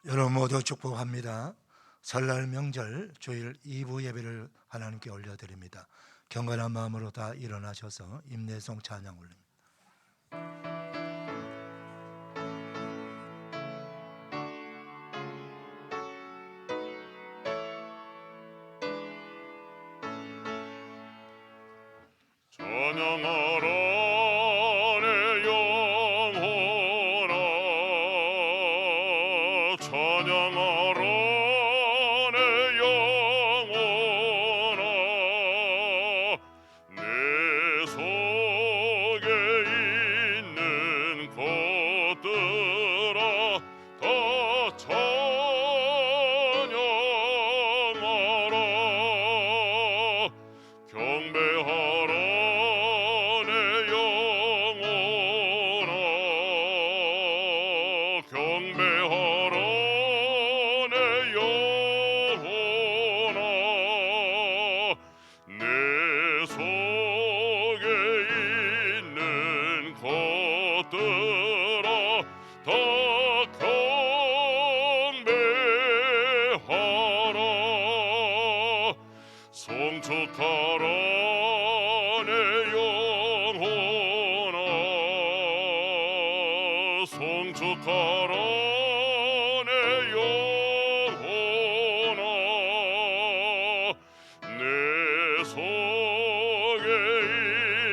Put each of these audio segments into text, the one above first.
여러분 모두 축복합니다. 설날 명절 주일 2부 예배를 하나님께 올려드립니다. 경건한 마음으로 다 일어나셔서 임내송 찬양 올립니다. 찬양하라 내 영혼아, 찬양하라 내 영혼아, 내 속에 있는 것들아 다 찬양하라. 경배하라 내 영혼아, 경배하라 내 영혼아, 내 속에 있는 것들아 다 경배하라. 송축하라 내 영혼아, 송축하라 내 영혼아, 내 속에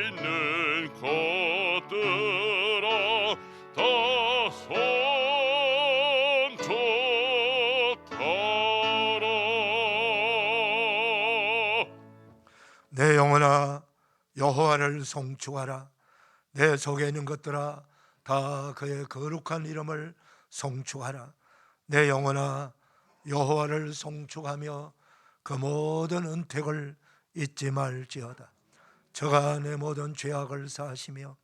있는 것들아 다 송축하라. 내 영혼아 여호와를 송축하라. 내 속에 있는 것들아 다 그의 거룩한 이름을 송축하라. 내 영혼아 여호와를 송축하며 그 모든 은택을 잊지 말지어다. 저가 내 모든 죄악을 사하시며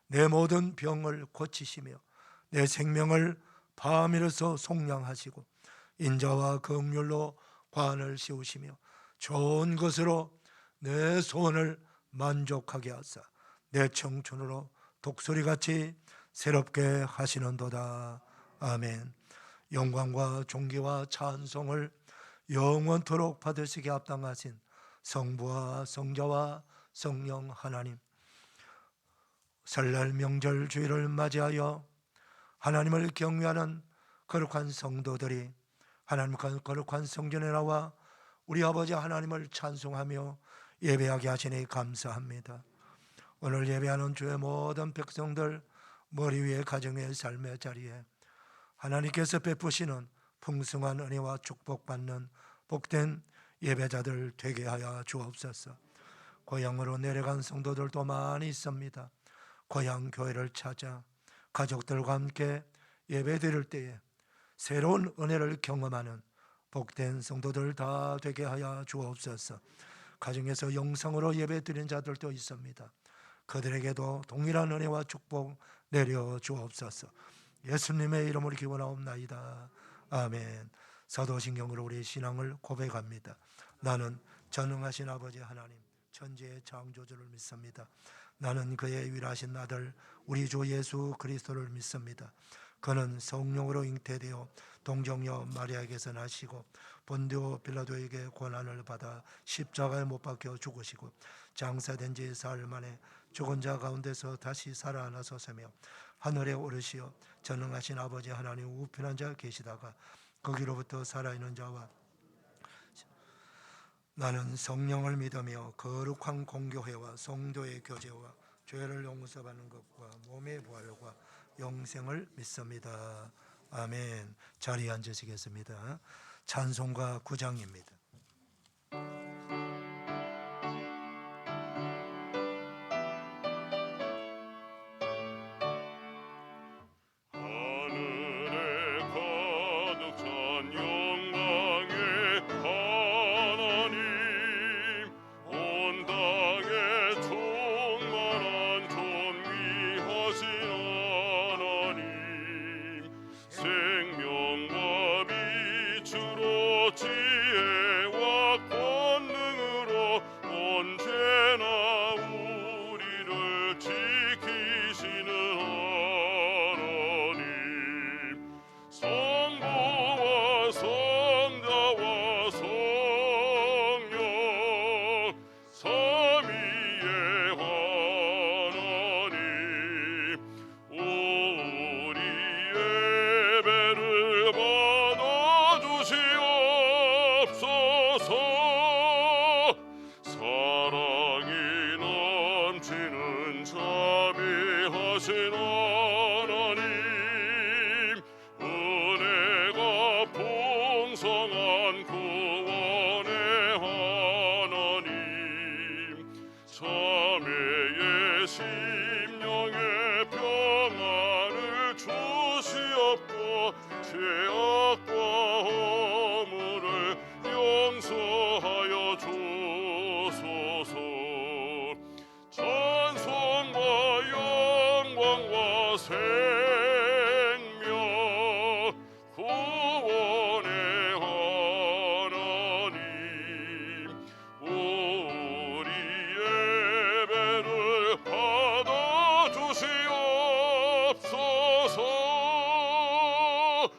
내 모든 병을 고치시며 내 생명을 밤이라서 속량하시고 인자와 긍휼로 관을 씌우시며 좋은 것으로 내 소원을 만족하게 하사 내 청춘으로 독수리같이 새롭게 하시는도다. 아멘. 영광과 존귀와 찬송을 영원토록 받으시게 합당하신 성부와 성자와 성령 하나님, 설날 명절 주일을 맞이하여 하나님을 경외하는 거룩한 성도들이 하나님 거룩한 성전에 나와 우리 아버지 하나님을 찬송하며 예배하게 하시니 감사합니다. 오늘 예배하는 주의 모든 백성들 머리 위에 가정의 삶의 자리에 하나님께서 베푸시는 풍성한 은혜와 축복받는 복된 예배자들 되게 하여 주옵소서. 고향으로 내려간 성도들도 많이 있습니다. 고향 교회를 찾아 가족들과 함께 예배 드릴 때에 새로운 은혜를 경험하는 복된 성도들 다 되게 하여 주옵소서. 가정에서 영성으로 예배 드린 자들도 있습니다. 그들에게도 동일한 은혜와 축복 내려 주옵소서. 예수님의 이름으로 기원하옵나이다. 아멘. 사도신경으로 우리의 신앙을 고백합니다. 나는 전능하신 아버지 하나님 천지의 창조주를 믿습니다. 나는 그의 유일하신 아들 우리 주 예수 그리스도를 믿습니다. 그는 성령으로 잉태되어 동정녀 마리아에게서 나시고 본디오 빌라도에게 고난을 받아 십자가에 못 박혀 죽으시고 장사된 지 사흘 만에 죽은 자 가운데서 다시 살아나서서며 하늘에 오르시어 전능하신 아버지 하나님 우편한 자 계시다가 거기로부터 살아있는 자와 나는 성령을 믿으며 거룩한 공교회와 성도의 교제와 죄를 용서받는 것과 몸의 부활과 영생을 믿습니다. 아멘. 자리에 앉으시겠습니다. 찬송가 9장입니다. 하늘에 가득 찬 영광의 하나님, 온 땅에 충만한 존귀하신 하나님, 생명과 빛으로 지혜와 권 죄악과 허물을 용서하여 주소서. 찬송과 영광과 생명 구원의 하나님, 우리 예배를 받아주시옵소서.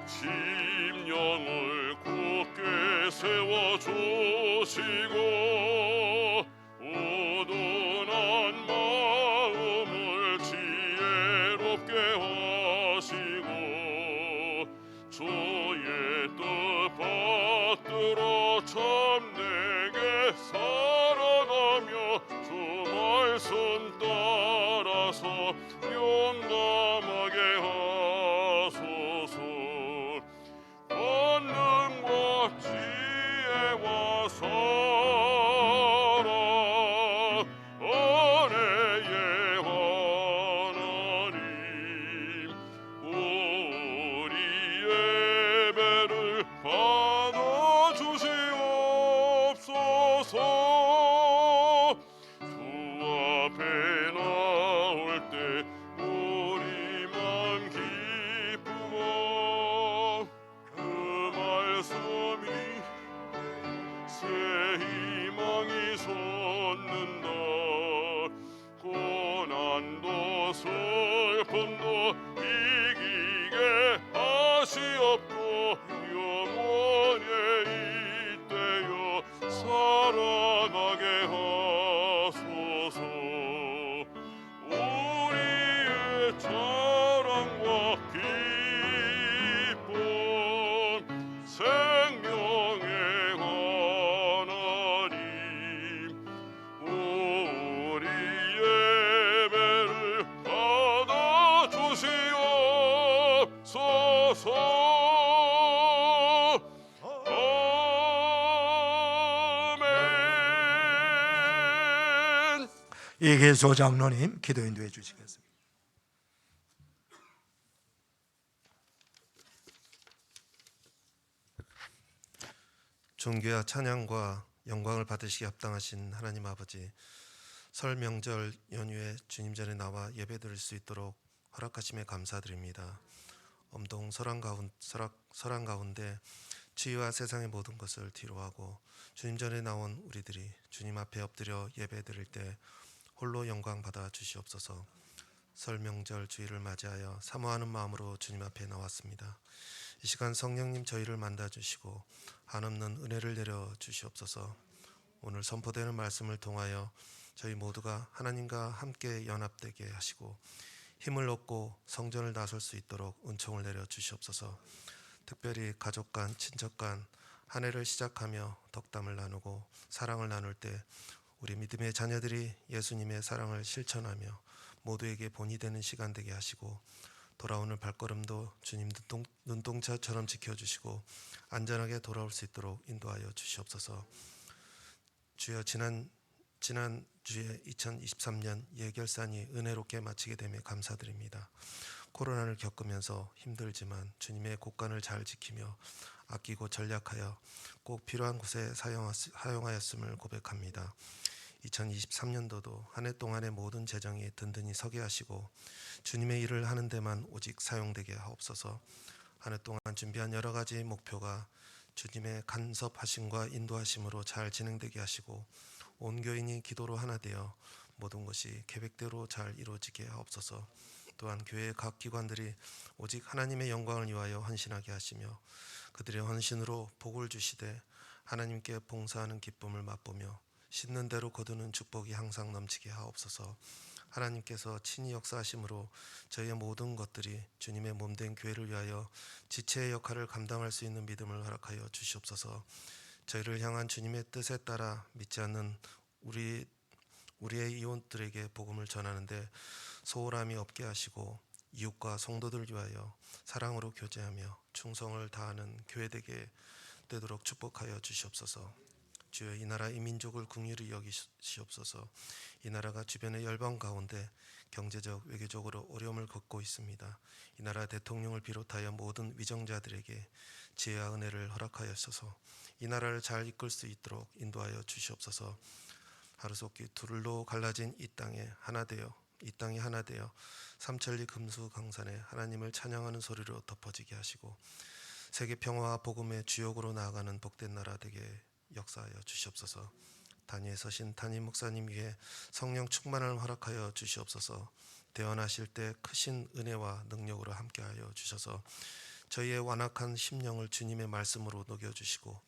심령을 굳게 세워주시고 우둔한 마음을 지혜롭게 하시고 주의 뜻 받들어 참되게 살아가며 주 말씀 따라서 용감하게 하소서. 권능과 지혜와 사랑 은혜의 하나님, 우리 예배를 받아주시옵소서. 주 앞에 나올 때 우리만 기쁘고 그 말씀이 새 희망이 솟는다. 고난도 슬픔도 이기게 하시옵고 영원히 이때여 살아가게 하소서. 우리의 자랑과 기쁨 생명의 하나님, 우리 예배를 받아주시옵소서. 아멘. 이계소 장로님 기도 인도해 주시겠습니다. 존귀와 찬양과 영광을 받으시기 합당하신 하나님 아버지, 설 명절 연휴에 주님 전에 나와 예배드릴 수 있도록 허락하심에 감사드립니다. 엄동 설한 가운데 주위와 세상의 모든 것을 뒤로하고 주님 전에 나온 우리들이 주님 앞에 엎드려 예배드릴 때 홀로 영광 받아 주시옵소서. 설 명절 주일을 맞이하여 사모하는 마음으로 주님 앞에 나왔습니다. 이 시간 성령님 저희를 만나 주시고 한없는 은혜를 내려 주시옵소서. 오늘 선포되는 말씀을 통하여 저희 모두가 하나님과 함께 연합되게 하시고 힘을 얻고 성전을 나설 수 있도록 은총을 내려 주시옵소서. 특별히 가족 간, 친척 간 한 해를 시작하며 덕담을 나누고 사랑을 나눌 때 우리 믿음의 자녀들이 예수님의 사랑을 실천하며 모두에게 본이 되는 시간 되게 하시고 돌아오는 발걸음도 주님 눈동자처럼 지켜주시고 안전하게 돌아올 수 있도록 인도하여 주시옵소서. 주여, 지난 주에 2023년 예결산이 은혜롭게 마치게 되며 감사드립니다. 코로나를 겪으면서 힘들지만 주님의 곳간을 잘 지키며 아끼고 전략하여 꼭 필요한 곳에 사용하였음을 고백합니다. 2023년도도 한 해 동안의 모든 재정이 든든히 서게 하시고 주님의 일을 하는 데만 오직 사용되게 하옵소서. 한 해 동안 준비한 여러 가지 목표가 주님의 간섭하심과 인도하심으로 잘 진행되게 하시고 온 교인이 기도로 하나 되어 모든 것이 계획대로 잘 이루어지게 하옵소서. 또한 교회의 각 기관들이 오직 하나님의 영광을 위하여 헌신하게 하시며 그들의 헌신으로 복을 주시되 하나님께 봉사하는 기쁨을 맛보며 씻는 대로 거두는 축복이 항상 넘치게 하옵소서. 하나님께서 친히 역사하심으로 저희의 모든 것들이 주님의 몸된 교회를 위하여 지체의 역할을 감당할 수 있는 믿음을 허락하여 주시옵소서. 저희를 향한 주님의 뜻에 따라 믿지 않는 우리의 이웃들에게 복음을 전하는데 소홀함이 없게 하시고 이웃과 성도들 위하여 사랑으로 교제하며 충성을 다하는 교회 되도록 축복하여 주시옵소서. 주여 이 나라 이 민족을 긍휼히 여기시옵소서. 이 나라가 주변의 열방 가운데 경제적 외교적으로 어려움을 겪고 있습니다. 이 나라 대통령을 비롯하여 모든 위정자들에게 지혜와 은혜를 허락하여서서 이 나라를 잘 이끌 수 있도록 인도하여 주시옵소서. 하루속히 둘로 갈라진 이 땅이 하나 되어 삼천리 금수강산에 하나님을 찬양하는 소리로 덮어지게 하시고 세계 평화와 복음의 주역으로 나아가는 복된 나라 되게 역사하여 주시옵소서. 단위에 서신 담임 목사님 위에 성령 충만을 허락하여 주시옵소서. 대언하실 때 크신 은혜와 능력으로 함께하여 주셔서 저희의 완악한 심령을 주님의 말씀으로 녹여주시고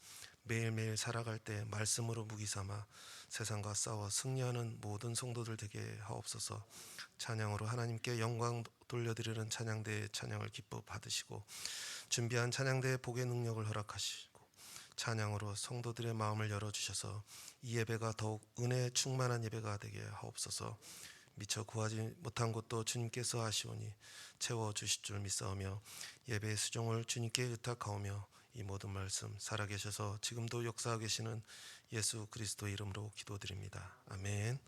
매일매일 살아갈 때 말씀으로 무기삼아 세상과 싸워 승리하는 모든 성도들 되게 하옵소서. 찬양으로 하나님께 영광 돌려드리는 찬양대의 찬양을 기뻐 받으시고 준비한 찬양대의 복의 능력을 허락하시고 찬양으로 성도들의 마음을 열어주셔서 이 예배가 더욱 은혜에 충만한 예배가 되게 하옵소서. 미처 구하지 못한 것도 주님께서 하시오니 채워주실 줄 믿사오며 예배의 수종을 주님께 의탁하오며 이 모든 말씀 살아계셔서 지금도 역사하고 계시는 예수 그리스도 이름으로 기도드립니다. 아멘.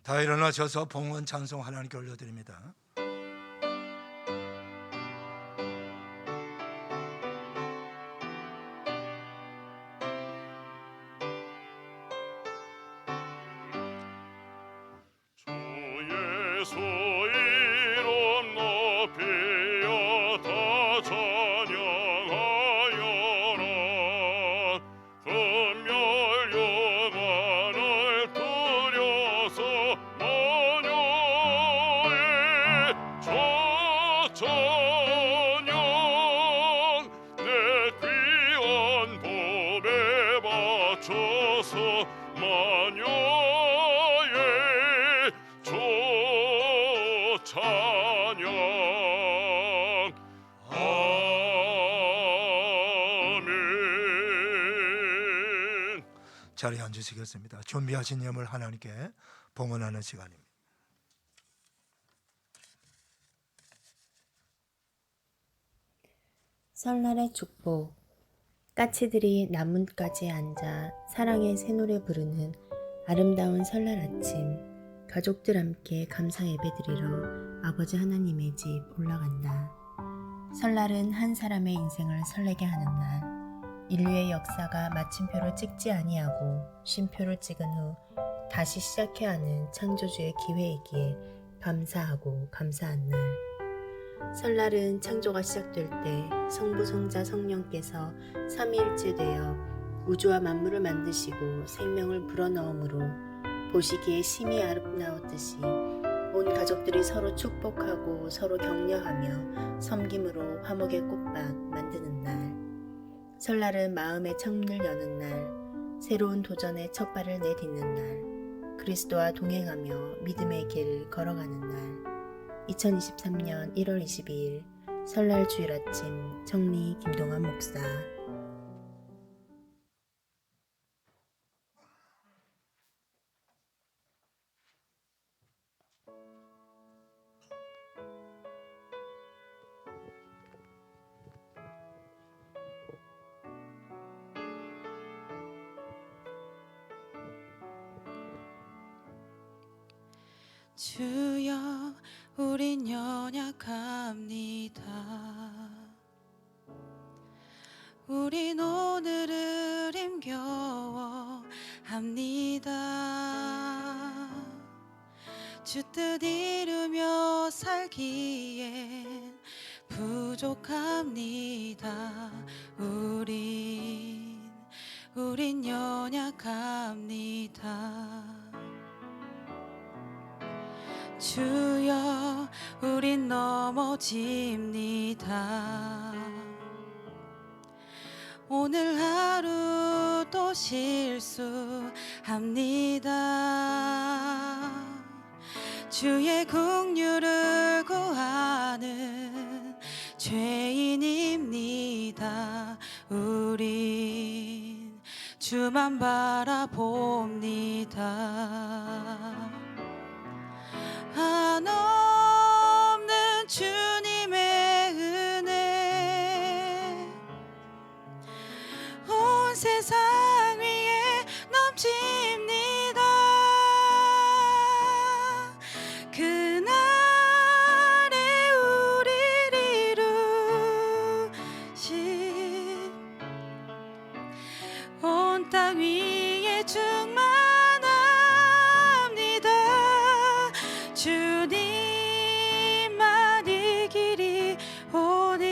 다 일어나셔서 봉헌 찬송 하나님께 올려드립니다. 주의 이름 높이어 다 찬양하여라. 금멸 영광을 들여서 마녀의 저찬양 내 귀한 법에 바쳐서 마녀의 찬양. 아멘. 자리에 앉으시겠습니다. 준비하신 예물 하나님께 봉헌하는 시간입니다. 설날의 축복. 까치들이 나뭇가지에 앉아 사랑의 새노래 부르는 아름다운 설날 아침, 가족들 함께 감사 예배드리러 아버지 하나님의 집 올라간다. 설날은 한 사람의 인생을 설레게 하는 날. 인류의 역사가 마침표를 찍지 아니하고 쉼표를 찍은 후 다시 시작해야 하는 창조주의 기회이기에 감사하고 감사한 날. 설날은 창조가 시작될 때 성부, 성자, 성령께서 삼위일체 되어 우주와 만물을 만드시고 생명을 불어넣음으로 보시기에 심히 아름다웠듯이 온 가족들이 서로 축복하고 서로 격려하며 섬김으로 화목의 꽃밭 만드는 날. 설날은 마음의 창문을 여는 날, 새로운 도전의 첫 발을 내딛는 날, 그리스도와 동행하며 믿음의 길을 걸어가는 날. 2023년 1월 22일 설날 주일 아침, 정리 김동환 목사. 주여 우린 연약합니다. 우린 오늘을 힘겨워합니다. 주 뜻 이루며 살기엔 부족합니다. 우린 연약합니다. 주여 우린 넘어집니다. 오늘 하루 또 실수합니다. 주의 긍휼을 구하는 죄인입니다. 우린 주만 바라봅니다. 한없는 주님의 은혜 온 세상 위에 넘칩니다. 그날에 우리를 이루신 온 땅 위에 충만합니다. 주님만 이 길이 오니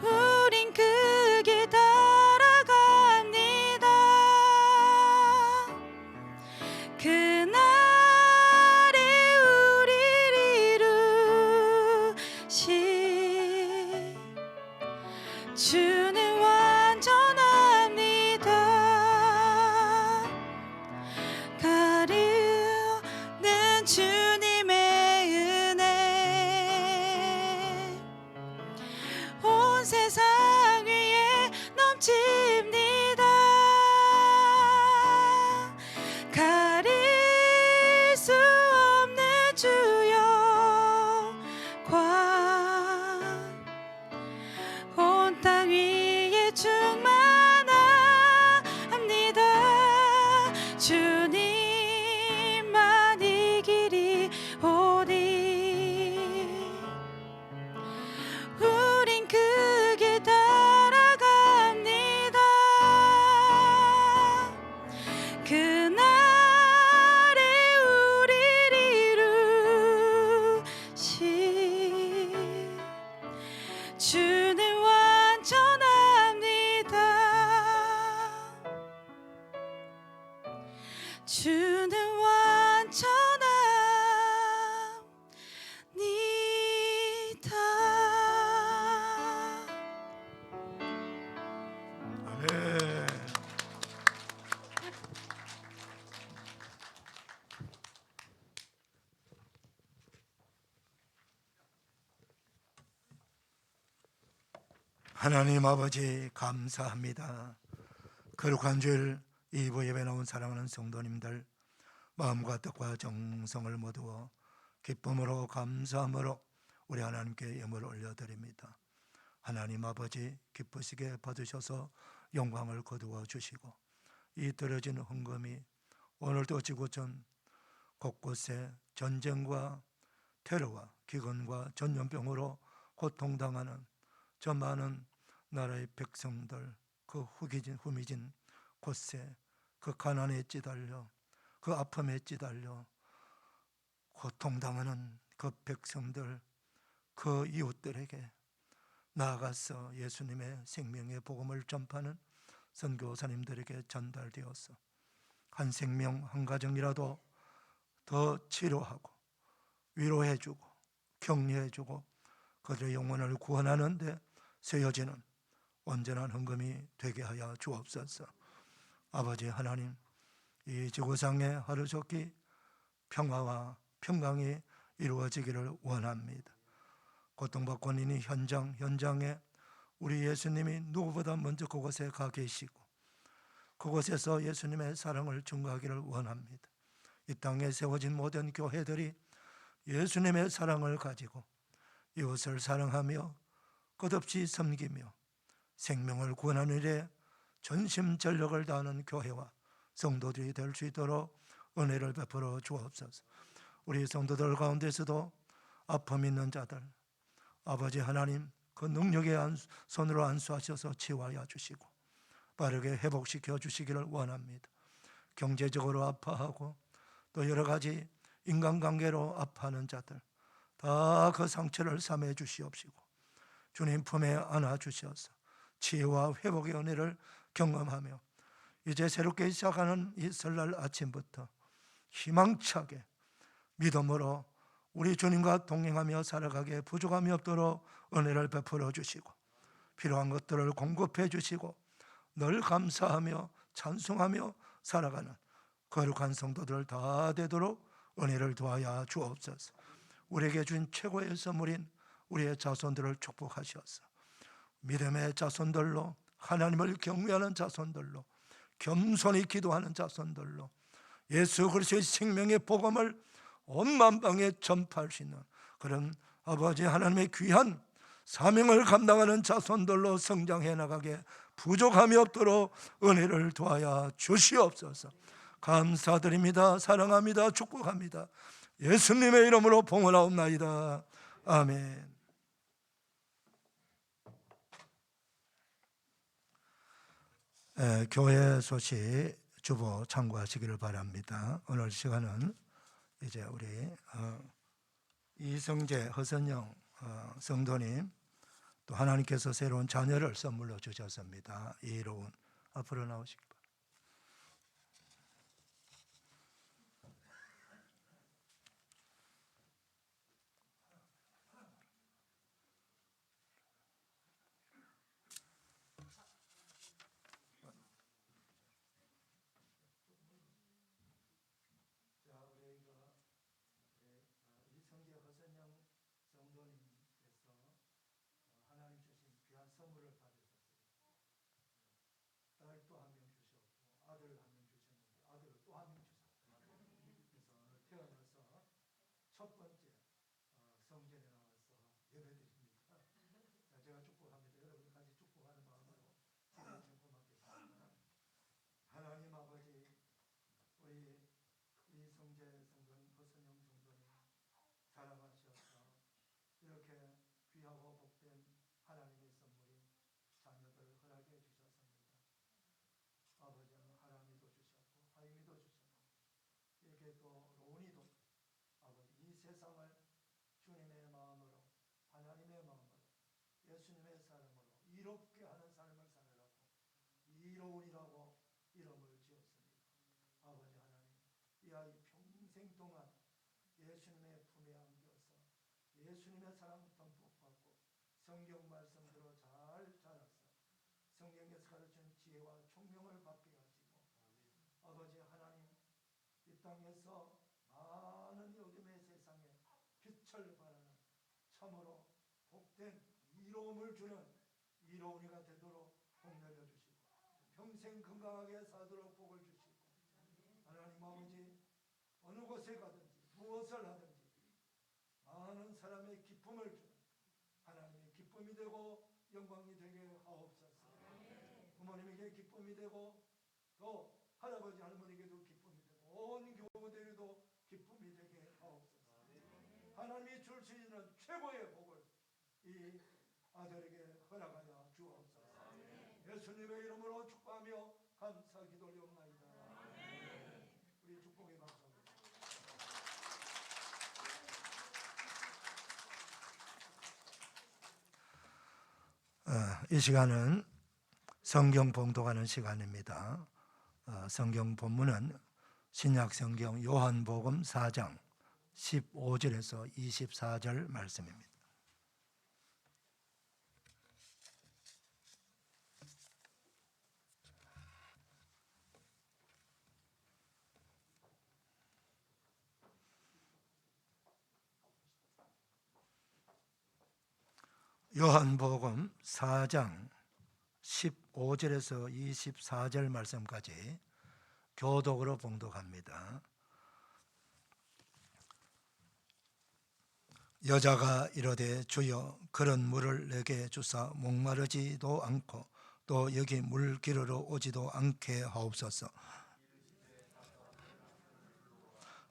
우린 그 길 따라갑니다. 그날에 우리를 이루신 주는 완전합니다. 가르는 주님의 은혜 온 세상 위에 넘칩니다. 가릴 수 없는 주여 광 온 땅 위에 충만합니다. 주님만 이 길이 오니 우린 그 길 따라갑니다. 그날에 우리를 이루신 주는 완전합니다. 주는 완전합니다. 아멘. 하나님 아버지 감사합니다. 거룩한 주일 2부 예배 나온 사랑하는 성도님들 마음과 뜻과 정성을 모두어 기쁨으로 감사함으로 우리 하나님께 예물을 올려드립니다. 하나님 아버지 기쁘시게 받으셔서 영광을 거두어 주시고 이 떨어진 헌금이 오늘도 지구촌 곳곳에 전쟁과 테러와 기근과 전염병으로 고통당하는 저 많은 나라의 백성들 그 후미진 곳에 그 가난에 찌달려 그 아픔에 찌달려 고통당하는 그 백성들 그 이웃들에게 나아가서 예수님의 생명의 복음을 전파하는 선교사님들에게 전달되어서 한 생명 한 가정이라도 더 치료하고 위로해주고 격려해주고 그들의 영혼을 구원하는 데 쓰여지는 온전한 헌금이 되게 하여 주옵소서. 아버지 하나님, 이 지구상에 하루속히 평화와 평강이 이루어지기를 원합니다. 고통받고 있는 현장에 우리 예수님이 누구보다 먼저 그곳에 가 계시고 그곳에서 예수님의 사랑을 증거하기를 원합니다. 이 땅에 세워진 모든 교회들이 예수님의 사랑을 가지고 이웃을 사랑하며 끝없이 섬기며 생명을 구원하는 일에 전심전력을 다하는 교회와 성도들이 될 수 있도록 은혜를 베풀어 주옵소서. 우리 성도들 가운데서도 아픔 있는 자들 아버지 하나님 그 능력의 손으로 안수하셔서 치유하여 주시고 빠르게 회복시켜 주시기를 원합니다. 경제적으로 아파하고 또 여러 가지 인간관계로 아파하는 자들 다 그 상처를 삼해 주시옵시고 주님 품에 안아 주셔서 치유와 회복의 은혜를 경험하며 이제 새롭게 시작하는 이 설날 아침부터 희망차게 믿음으로 우리 주님과 동행하며 살아가기에 부족함이 없도록 은혜를 베풀어 주시고 필요한 것들을 공급해 주시고 늘 감사하며 찬송하며 살아가는 거룩한 성도들 다 되도록 은혜를 더하여 주옵소서. 우리에게 준 최고의 선물인 우리의 자손들을 축복하셔서 믿음의 자손들로, 하나님을 경외하는 자손들로, 겸손히 기도하는 자손들로 예수 그리스도의 생명의 복음을 온 만방에 전파할 수 있는 그런 아버지 하나님의 귀한 사명을 감당하는 자손들로 성장해 나가게 부족함이 없도록 은혜를 더하여 주시옵소서. 감사드립니다. 사랑합니다. 축복합니다. 예수님의 이름으로 봉헌하옵나이다. 아멘. 교회 소식 주보 참고하시기를 바랍니다. 오늘 시간은 이제 우리 이성재 허선영 성도님, 또 하나님께서 새로운 자녀를 선물로 주셨습니다. 이로운 앞으로 나오시기 바랍니다. 이성재 허선영 성도님께서 하나님 주신 귀한 선물을 받으셨어요. 딸도 한 명 주셨고 아들 한 명 주셨는데 아들을 또 한 명 주셨어요. 그래서 오늘 태어나서 첫 번째 성전에 나와서 예배드립니다. 자, 제가 축복합니다. 여러분 같이 축복하는 마음으로 기도해 고맙겠습니다. 하나님 아버지, 우리 이성재 성도님, 허선영 성도님 사랑하셔서 이렇게 귀하고 복된 하나님의 선물인 자녀들을 허락해 주셨습니다. 아버지는 하람이도 주셨고 하임이도 주셨고 이렇게 또 로운이도 아버지 이 세상을 주님의 마음으로, 하나님의 마음으로, 예수님의 사랑으로 이롭게 하는 삶을 살으라고 이로운이라고 이름을 지었습니다. 아버지 하나님, 이 아이 평생 동안 예수님의 품에 안겨서 예수님의 사랑 듬뿍 받고 성경 말씀대로 잘 자라서 성경에서 가르치는 지혜와 총명을 받게 하시고 아버지 하나님, 이 땅에서 많은 어둠의 세상에 빛을 발하는 참으로 복된 이로움을 주는 이로운이가 되도록 복 내려주시고 평생 건강하게 사도록 복을 주시고 하나님 아버지, 어느 곳에 가든지 무엇을 하든지 많은 사람의 기쁨을 주는 하나님의 기쁨이 되고 영광이 되게 하옵소서. 부모님에게 기쁨이 되고 또 할아버지 할머니에게도 기쁨이 되고 온 교우들에게도 기쁨이 되게 하옵소서. 하나님이 줄 수 있는 최고의 복을 이 아들에게 허락하여 주옵소서. 예수님의 이름으로 축복하며 감사 기도 올려옵나이다. 우리 축복의 박수. 이 시간은 성경 봉독하는 시간입니다. 성경 본문은 신약 성경 요한복음 4장 15절에서 24절 말씀입니다. 요한복음 4장 15절에서 24절 말씀까지 교독으로 봉독합니다. 여자가 이르되 주여 그런 물을 내게 주사 목마르지도 않고 또 여기 물 기르러 오지도 않게 하옵소서.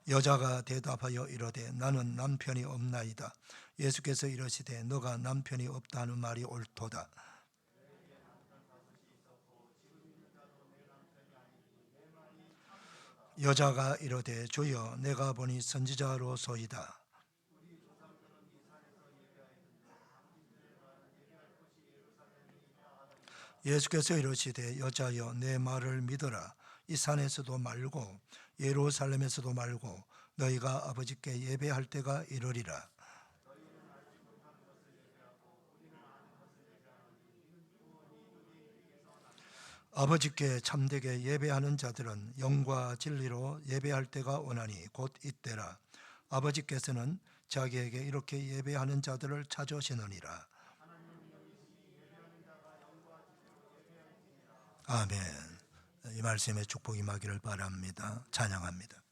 여자가 대답하여 이르되 나는 남편이 없나이다. 예수께서 이르시되 너가 남편이 없다는 말이 옳도다. 여자가 이르되 주여 내가 보니 선지자로소이다. 예수께서 이르시되 여자여 내 말을 믿어라. 이 산에서도 말고 예루살렘에서도 말고 너희가 아버지께 예배할 때가 이르리라. 아버지께 참되게 예배하는 자들은 영과 진리로 예배할 때가 오나니 곧 이때라. 아버지께서는 자기에게 이렇게 예배하는 자들을 찾으시느니라. 아멘. 이 말씀에 축복이 임하기를 바랍니다. 찬양합니다.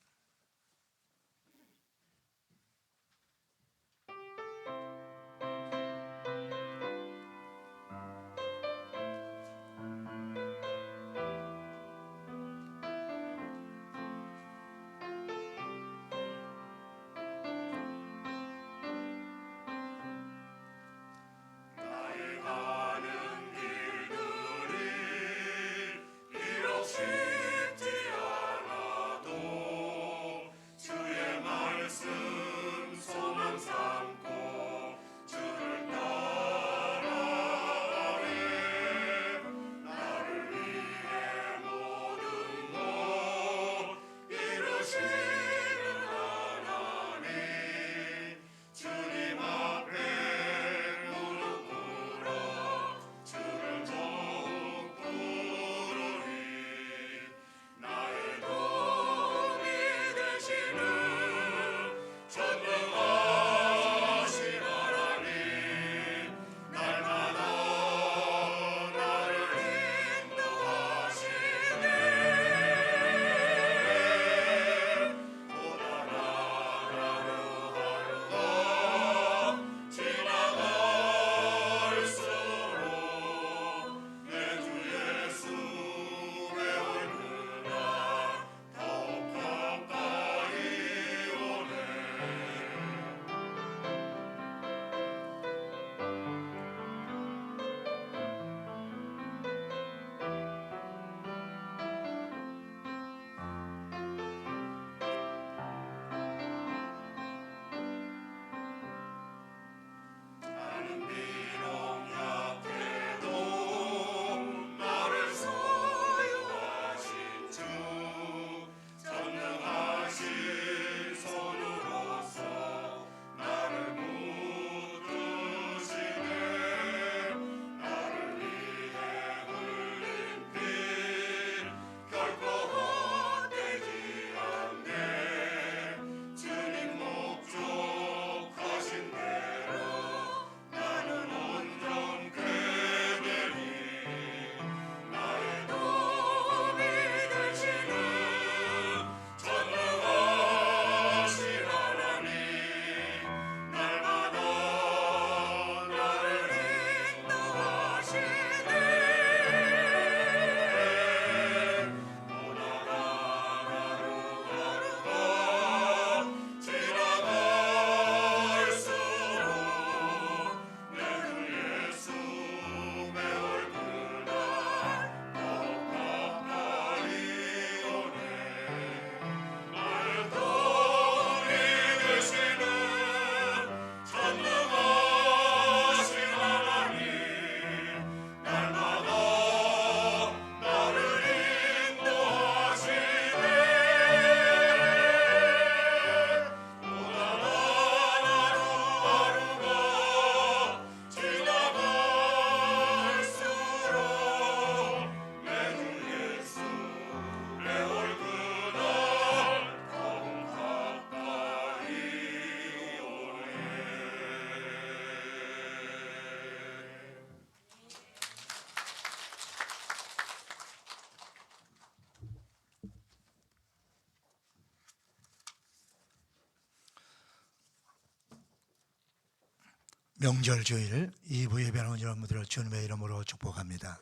명절 주일 2부 예배하는 여러분들을 주님의 이름으로 축복합니다.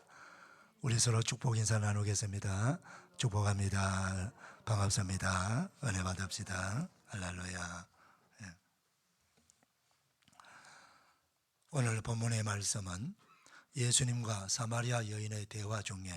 우리 서로 축복 인사 나누겠습니다. 축복합니다. 반갑습니다. 은혜 받읍시다. 할렐루야. 예. 오늘 본문의 말씀은 예수님과 사마리아 여인의 대화 중에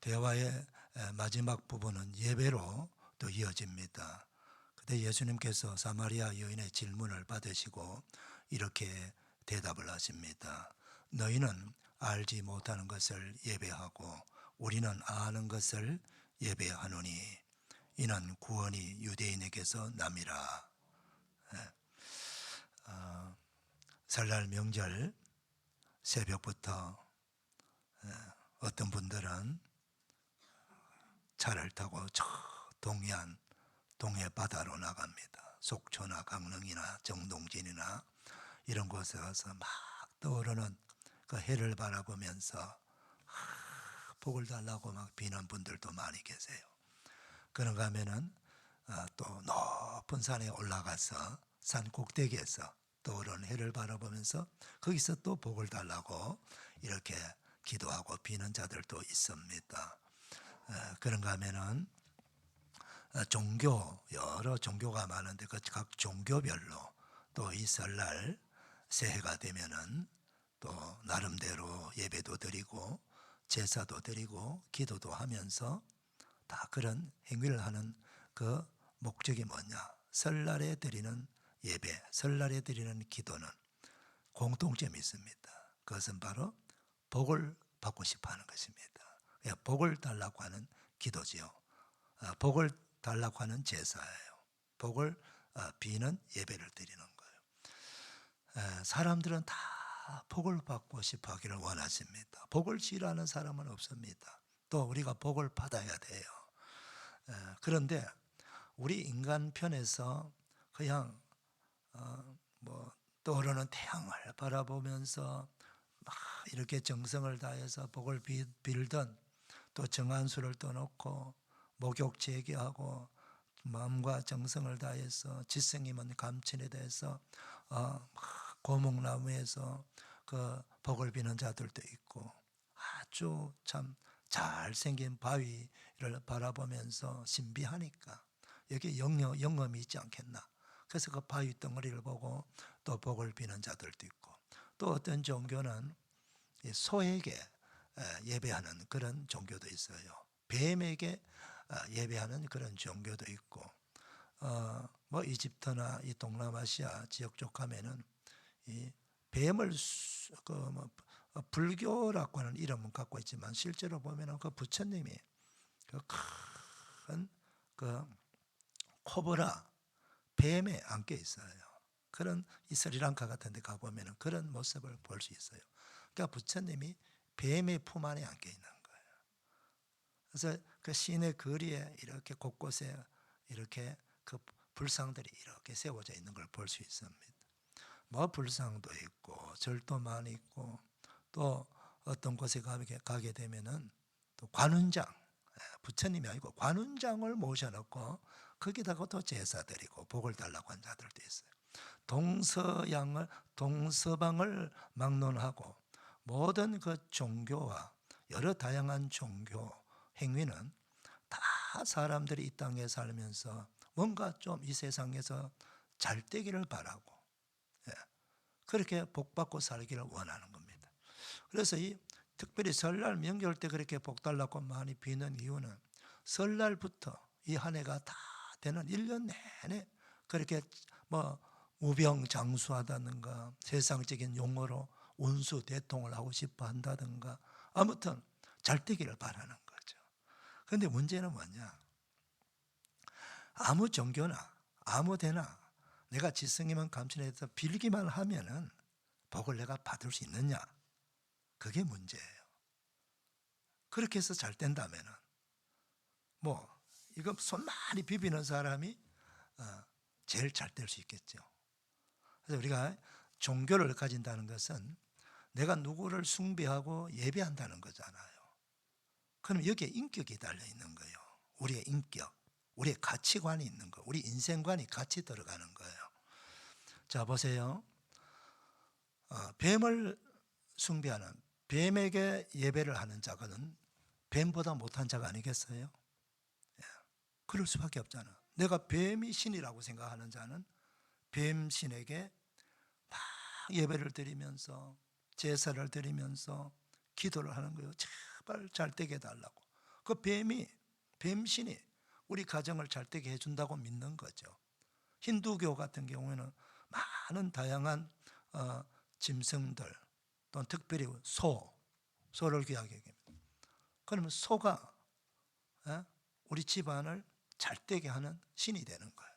대화의 마지막 부분은 예배로 또 이어집니다. 그때 예수님께서 사마리아 여인의 질문을 받으시고 이렇게 대답을 하십니다. 너희는 알지 못하는 것을 예배하고 우리는 아는 것을 예배하노니 이는 구원이 유대인에게서 남이라. 설날 명절 새벽부터 어떤 분들은 차를 타고 저 동해안 동해 바다로 나갑니다. 속초나 강릉이나 정동진이나 이런 곳에 가서 막 떠오르는 그 해를 바라보면서 복을 달라고 막 비는 분들도 많이 계세요. 그런가 하면은 또 높은 산에 올라가서 산 꼭대기에서 떠오르는 해를 바라보면서 거기서 또 복을 달라고 이렇게 기도하고 비는 자들도 있습니다. 그런가 하면은 종교, 여러 종교가 많은데 그 각 종교별로 또 이 설날 새해가 되면은 또 나름대로 예배도 드리고 제사도 드리고 기도도 하면서 다 그런 행위를 하는 그 목적이 뭐냐? 설날에 드리는 예배, 설날에 드리는 기도는 공통점이 있습니다. 그것은 바로 복을 받고 싶어 하는 것입니다. 복을 달라고 하는 기도지요. 복을 달라고 하는 제사예요. 복을 비는 예배를 드리는 거예요. 사람들은 다 복을 받고 싶어 하기를 원하십니다. 복을 싫어하는 사람은 없습니다. 또 우리가 복을 받아야 돼요. 그런데 우리 인간 편에서 그냥 떠오르는 태양을 바라보면서 막 이렇게 정성을 다해서 복을 빌던 또 정한수를 떠놓고 목욕 제기하고 마음과 정성을 다해서 지성이면 감천에 대해서 고목나무에서 그 복을 비는 자들도 있고 아주 참 잘생긴 바위를 바라보면서 신비하니까 여기 영험이 있지 않겠나. 그래서 그 바위 덩어리를 보고 또 복을 비는 자들도 있고 또 어떤 종교는 소에게 예배하는 그런 종교도 있어요. 뱀에게 예배하는 그런 종교도 있고 뭐 이집트나 이 동남아시아 지역 쪽 가면은 이 뱀을 불교라고 하는 이름은 갖고 있지만 실제로 보면은 그 부처님이 그 큰 그 코브라 뱀에 안겨 있어요. 그런 이 스리랑카 같은 데 가보면 그런 모습을 볼 수 있어요. 그러니까 부처님이 뱀의 품 안에 안겨 있는 거예요. 그래서 그 시내 거리에 이렇게 곳곳에 이렇게 그 불상들이 이렇게 세워져 있는 걸 볼 수 있습니다. 뭐 불상도 있고 절도 많이 있고 또 어떤 곳에 가게 되면은 또 관운장, 부처님이 아니고 관운장을 모셔놓고 거기다가 또 제사 드리고 복을 달라고 한 자들도 있어요. 동서방을 막론하고 모든 그 종교와 여러 다양한 종교 행위는 다 사람들이 이 땅에 살면서 뭔가 좀 이 세상에서 잘 되기를 바라고 그렇게 복받고 살기를 원하는 겁니다. 그래서 이 특별히 설날 명절 때 그렇게 복 달라고 많이 비는 이유는 설날부터 이 한 해가 다 되는 1년 내내 그렇게 뭐 우병장수하다든가 세상적인 용어로 운수대통을 하고 싶어 한다든가 아무튼 잘 되기를 바라는 거죠. 그런데 문제는 뭐냐? 아무 종교나 아무 데나 내가 지성이면 감천에서 빌기만 하면은 복을 내가 받을 수 있느냐? 그게 문제예요. 그렇게 해서 잘 된다면은 뭐 이거 손 많이 비비는 사람이 제일 잘 될 수 있겠죠. 그래서 우리가 종교를 가진다는 것은 내가 누구를 숭배하고 예배한다는 거잖아요. 그럼 여기에 인격이 달려 있는 거예요. 우리의 인격, 우리의 가치관이 있는 거, 우리 인생관이 같이 들어가는 거예요. 자 보세요. 뱀을 숭배하는 뱀에게 예배를 하는 자는 뱀보다 못한 자가 아니겠어요? 그럴 수밖에 없잖아. 내가 뱀이 신이라고 생각하는 자는 뱀신에게 막 예배를 드리면서 제사를 드리면서 기도를 하는 거예요. 제발 잘 되게 해달라고. 그 뱀신이 우리 가정을 잘 되게 해준다고 믿는 거죠. 힌두교 같은 경우에는 많은 다양한 짐승들 또는 특별히 소를 귀하게 여깁니다. 그러면 소가 우리 집안을 잘 되게 하는 신이 되는 거예요.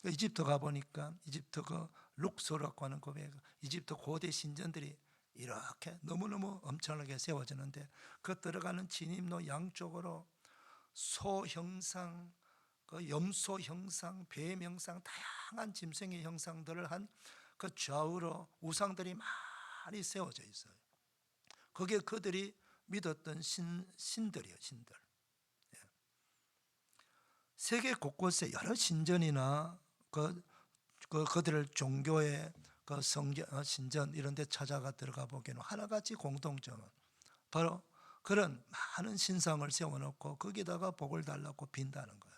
이집트 가보니까 이집트 그 룩소라고 하는 고백, 이집트 고대 신전들이 이렇게 너무너무 엄청나게 세워지는데 그 들어가는 진입로 양쪽으로 소 형상, 그 염소 형상, 뱀 형상, 다양한 짐승의 형상들을 한 그 좌우로 우상들이 많이 세워져 있어요. 그게 그들이 믿었던 신들이에요, 신들. 세계 곳곳에 여러 신전이나 그들의 종교의 그 성전, 신전 이런 데 찾아가 들어가 보기에는 하나같이 공통점은 바로 그런 많은 신상을 세워놓고 거기다가 복을 달라고 빈다는 거예요.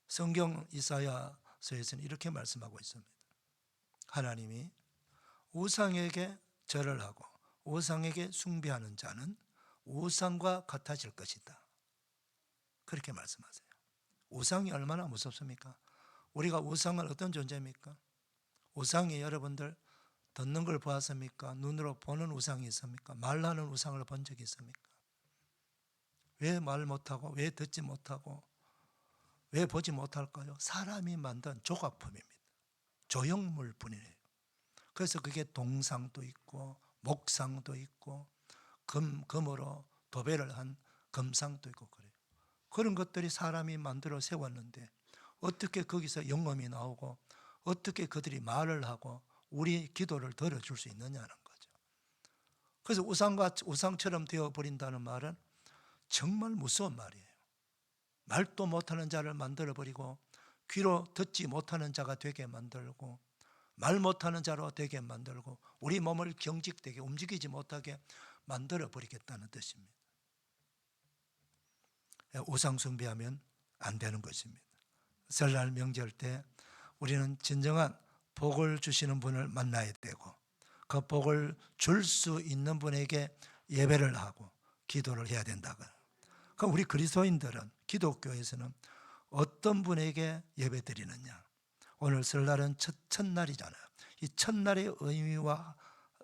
성경 이사야서에서는 이렇게 말씀하고 있습니다. 하나님이 우상에게 절을 하고 우상에게 숭배하는 자는 우상과 같아질 것이다. 그렇게 말씀하세요. 우상이 얼마나 무섭습니까? 우리가 우상은 어떤 존재입니까? 우상이 여러분들 듣는 걸 보았습니까? 눈으로 보는 우상이 있습니까? 말하는 우상을 본 적이 있습니까? 왜 말 못하고 왜 듣지 못하고 왜 보지 못할까요? 사람이 만든 조각품입니다. 조형물 뿐이에요. 그래서 그게 동상도 있고 목상도 있고 금으로 도배를 한 금상도 있고 그래요. 그런 것들이 사람이 만들어 세웠는데 어떻게 거기서 영감이 나오고 어떻게 그들이 말을 하고 우리 기도를 들어줄 수 있느냐는 거죠. 그래서 우상처럼 되어버린다는 말은 정말 무서운 말이에요. 말도 못하는 자를 만들어버리고 귀로 듣지 못하는 자가 되게 만들고 말 못하는 자로 되게 만들고 우리 몸을 경직되게 움직이지 못하게 만들어버리겠다는 뜻입니다. 우상 숭배하면 안 되는 것입니다. 설날 명절 때 우리는 진정한 복을 주시는 분을 만나야 되고 그 복을 줄 수 있는 분에게 예배를 하고 기도를 해야 된다고요. 그럼 우리 그리스도인들은 기독교에서는 어떤 분에게 예배 드리느냐? 오늘 설날은 첫날이잖아요. 이 첫날의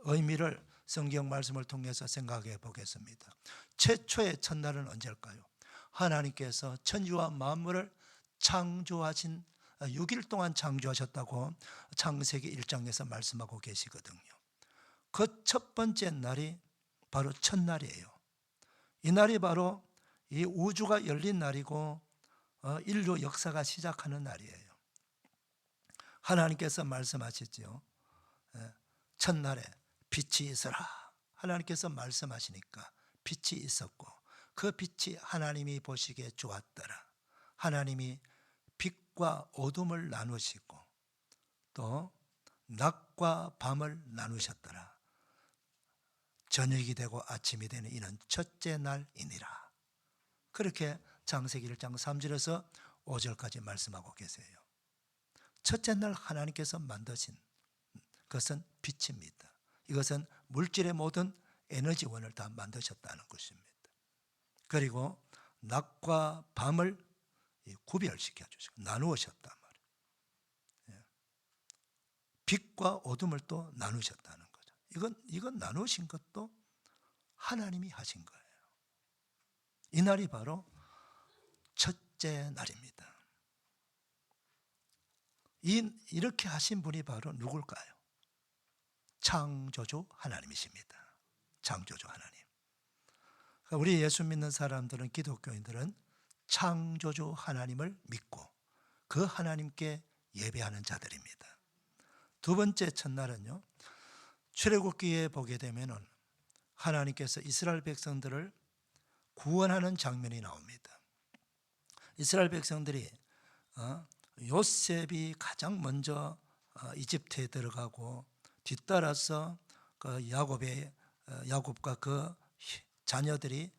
의미를 성경 말씀을 통해서 생각해 보겠습니다. 최초의 첫날은 언제일까요? 하나님께서 천지와 만물을 창조하신 6일 동안 창조하셨다고 창세기 1장에서 말씀하고 계시거든요. 그 첫 번째 날이 바로 첫날이에요. 이 날이 바로 이 우주가 열린 날이고 인류 역사가 시작하는 날이에요. 하나님께서 말씀하시죠. 첫날에 빛이 있어라. 하나님께서 말씀하시니까 빛이 있었고 그 빛이 하나님이 보시기에 좋았더라. 하나님이 빛과 어둠을 나누시고 또 낮과 밤을 나누셨더라. 저녁이 되고 아침이 되는 이는 첫째 날이니라. 그렇게 창세기 1장 3절에서 5절까지 말씀하고 계세요. 첫째 날 하나님께서 만드신 그것은 빛입니다. 이것은 물질의 모든 에너지원을 다 만드셨다는 것입니다. 그리고 낮과 밤을 구별시켜 주시고 나누셨단 말이에요. 빛과 어둠을 또 나누셨다는 거죠. 이건 나누신 것도 하나님이 하신 거예요. 이 날이 바로 첫째 날입니다. 이렇게 하신 분이 바로 누굴까요? 창조주 하나님이십니다. 창조주 하나님. 우리 예수 믿는 사람들은, 기독교인들은 창조주 하나님을 믿고 그 하나님께 예배하는 자들입니다. 두 번째 첫날은요, 출애굽기에 보게 되면은 하나님께서 이스라엘 백성들을 구원하는 장면이 나옵니다. 이스라엘 백성들이 요셉이 가장 먼저 이집트에 들어가고 뒤따라서 그 야곱과 그 자녀들이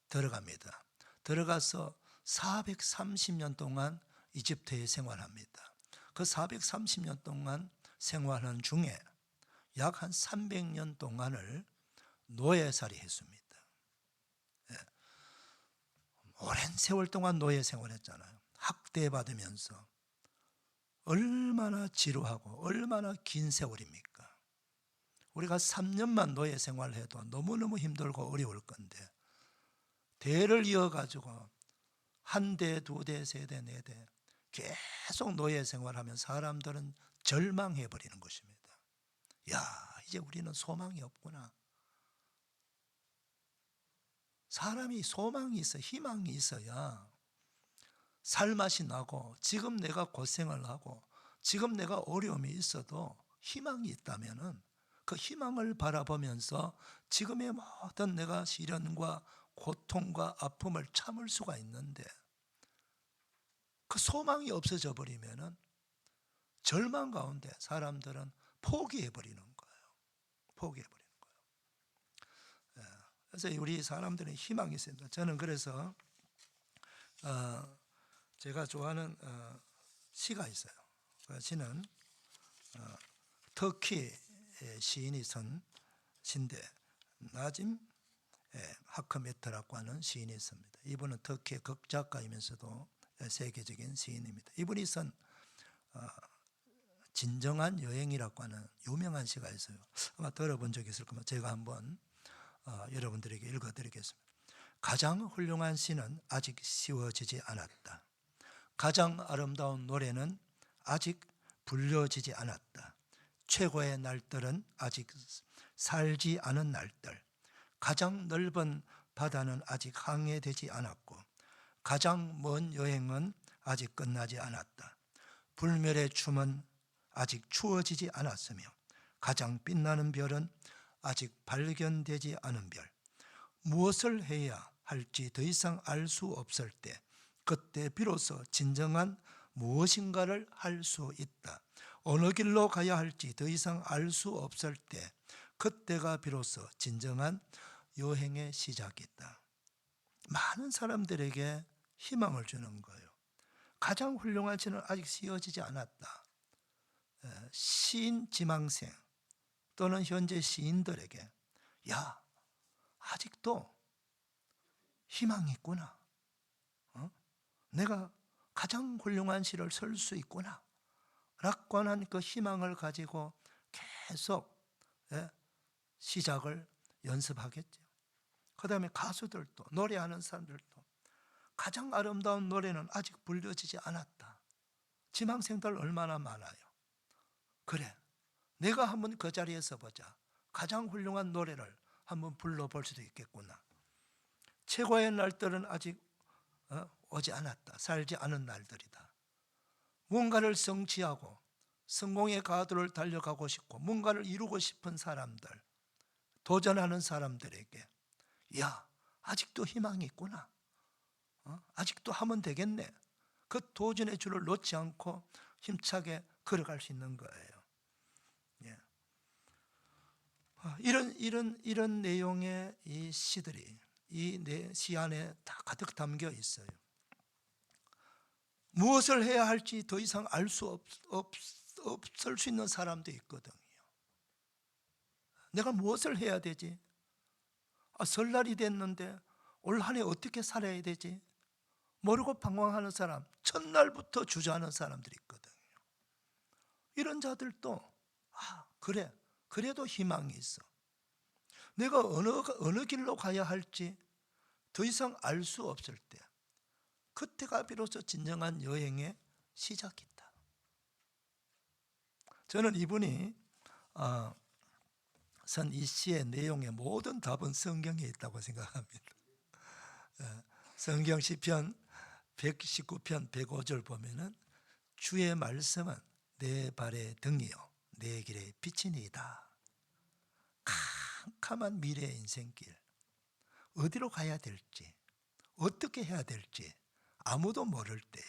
들어갑니다. 들어가서 430년 동안 이집트에 생활합니다. 그 430년 동안 생활하는 중에 약 한 300년 동안을 노예살이 했습니다. 오랜 세월 동안 노예 생활했잖아요. 학대받으면서 얼마나 지루하고 얼마나 긴 세월입니까? 우리가 3년만 노예 생활해도 너무너무 힘들고 어려울 건데 대를 이어가지고 한 대, 두 대, 세 대, 네 대 계속 노예 생활하면 사람들은 절망해 버리는 것입니다. 야, 이제 우리는 소망이 없구나. 사람이 소망이 있어, 희망이 있어야 살맛이 나고, 지금 내가 고생을 하고 지금 내가 어려움이 있어도 희망이 있다면은 그 희망을 바라보면서 지금의 모든 내가 시련과 고통과 아픔을 참을 수가 있는데, 그 소망이 없어져 버리면은 절망 가운데 사람들은 포기해 버리는 거예요. 포기해 버리는 거예요. 그래서 우리 사람들은 희망이 있습니다. 저는 그래서 제가 좋아하는 시가 있어요. 그 시는 터키 시인이 쓴 시인데, 나짐 하크메트라고 하는 시인이 있습니다. 이분은 터키의 극작가이면서도 세계적인 시인입니다. 이분이 쓴 진정한 여행이라고 하는 유명한 시가 있어요. 아마 들어본 적이 있을 겁니다. 제가 한번 여러분들에게 읽어드리겠습니다. 가장 훌륭한 시는 아직 씌워지지 않았다. 가장 아름다운 노래는 아직 불려지지 않았다. 최고의 날들은 아직 살지 않은 날들. 가장 넓은 바다는 아직 항해되지 않았고, 가장 먼 여행은 아직 끝나지 않았다. 불멸의 춤은 아직 추워지지 않았으며, 가장 빛나는 별은 아직 발견되지 않은 별. 무엇을 해야 할지 더 이상 알 수 없을 때, 그때 비로소 진정한 무엇인가를 할 수 있다. 어느 길로 가야 할지 더 이상 알 수 없을 때, 그때가 비로소 진정한 여행의 시작이다. 많은 사람들에게 희망을 주는 거예요. 가장 훌륭한 시는 아직 씌워지지 않았다. 시인 지망생 또는 현재 시인들에게, 야, 아직도 희망이 있구나. 내가 가장 훌륭한 시를 쓸 수 있구나 라고 하는 그 희망을 가지고 계속 시작을 연습하겠죠. 그 다음에 가수들도, 노래하는 사람들도 가장 아름다운 노래는 아직 불려지지 않았다. 지망생들 얼마나 많아요. 그래, 내가 한번 그 자리에 서보자. 가장 훌륭한 노래를 한번 불러볼 수도 있겠구나. 최고의 날들은 아직 오지 않았다. 살지 않은 날들이다. 뭔가를 성취하고 성공의 가도를 달려가고 싶고 뭔가를 이루고 싶은 사람들, 도전하는 사람들에게, 야, 아직도 희망이 있구나. 아직도 하면 되겠네. 그 도전의 줄을 놓지 않고 힘차게 걸어갈 수 있는 거예요. 이런 내용의 이 시들이 이 시 안에 다 가득 담겨 있어요. 무엇을 해야 할지 더 이상 알 수 없을 수 있는 사람도 있거든요. 내가 무엇을 해야 되지? 설날이 됐는데 올 한 해 어떻게 살아야 되지? 모르고 방황하는 사람, 첫날부터 주저하는 사람들이 있거든요. 이런 자들도 그래, 그래도 희망이 있어. 내가 어느 길로 가야 할지 더 이상 알 수 없을 때, 그때가 비로소 진정한 여행의 시작이다. 저는 이분이 쓴 이 시의 내용의 모든 답은 성경에 있다고 생각합니다. 성경 시편 119편 105절 보면은, 주의 말씀은 내 발의 등이요 내 길의 빛이니이다. 캄캄한 미래의 인생길, 어디로 가야 될지, 어떻게 해야 될지 아무도 모를 때에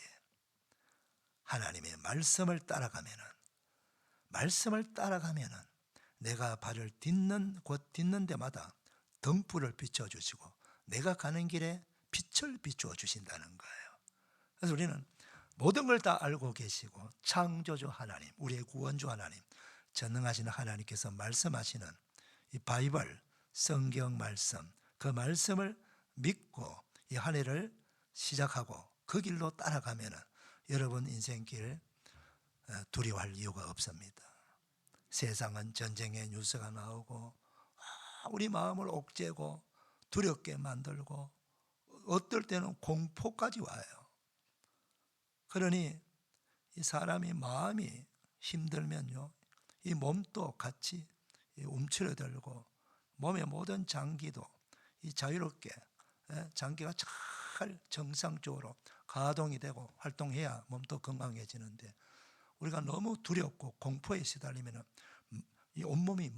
하나님의 말씀을 따라가면은 내가 발을 딛는 곳 딛는 데마다 등불을 비춰주시고 내가 가는 길에 빛을 비추어 주신다는 거예요. 그래서 우리는 모든 걸 다 알고 계시고 창조주 하나님, 우리의 구원주 하나님, 전능하신 하나님께서 말씀하시는 이 바이블, 성경 말씀, 그 말씀을 믿고 이 한 해를 시작하고 그 길로 따라가면 여러분 인생길 두려워할 이유가 없습니다. 세상은 전쟁의 뉴스가 나오고 우리 마음을 옥죄고 두렵게 만들고 어떨 때는 공포까지 와요. 그러니 이 사람이 마음이 힘들면요, 이 몸도 같이 움츠러들고 몸의 모든 장기도 이 자유롭게 장기가 잘 정상적으로 가동이 되고 활동해야 몸도 건강해지는데, 우리가 너무 두렵고 공포에 시달리면 이 온몸이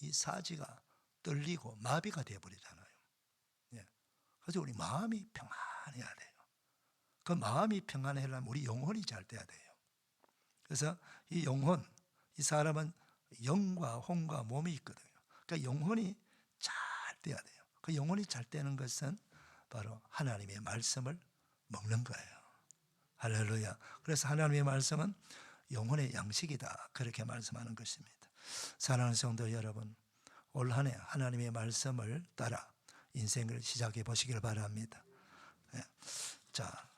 이 사지가 떨리고 마비가 되어버리잖아요. 예. 그래서 우리 마음이 평안해야 돼요. 그 마음이 평안하려면 우리 영혼이 잘 돼야 돼요. 그래서 이 영혼, 이 사람은 영과 혼과 몸이 있거든요. 그러니까 영혼이 잘 돼야 돼요. 그 영혼이 잘 되는 것은 바로 하나님의 말씀을 먹는 거예요. 할렐루야. 그래서 하나님의 말씀은 영혼의 양식이다, 그렇게 말씀하는 것입니다. 사랑하는 성도 여러분, 올 한 해 하나님의 말씀을 따라 인생을 시작해 보시길 바랍니다. 자,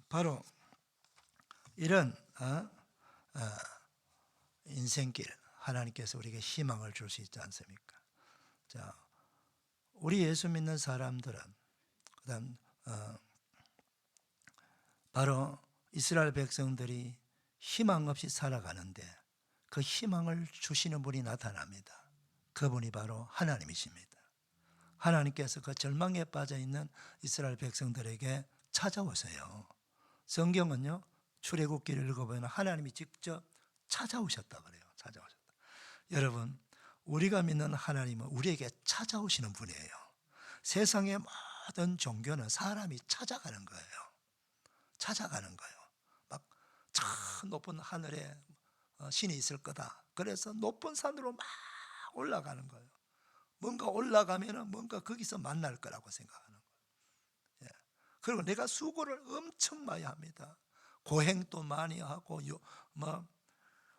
바로 이런 인생길, 하나님께서 우리에게 희망을 줄 수 있지 않습니까? 자, 우리 예수 믿는 사람들은 그다음 바로 이스라엘 백성들이 희망 없이 살아가는데 그 희망을 주시는 분이 나타납니다. 그분이 바로 하나님이십니다. 하나님께서 그 절망에 빠져 있는 이스라엘 백성들에게 찾아오세요. 성경은요, 출애굽기를 읽어보면 하나님이 직접 찾아오셨다 그래요. 찾아오셨다. 여러분, 우리가 믿는 하나님은 우리에게 찾아오시는 분이에요. 세상의 모든 종교는 사람이 찾아가는 거예요. 찾아가는 거예요. 막 저 높은 하늘에 신이 있을 거다. 그래서 높은 산으로 막 올라가는 거예요. 뭔가 올라가면은 뭔가 거기서 만날 거라고 생각하는 거예요. 예. 그리고 내가 수고를 엄청 많이 합니다. 고행도 많이 하고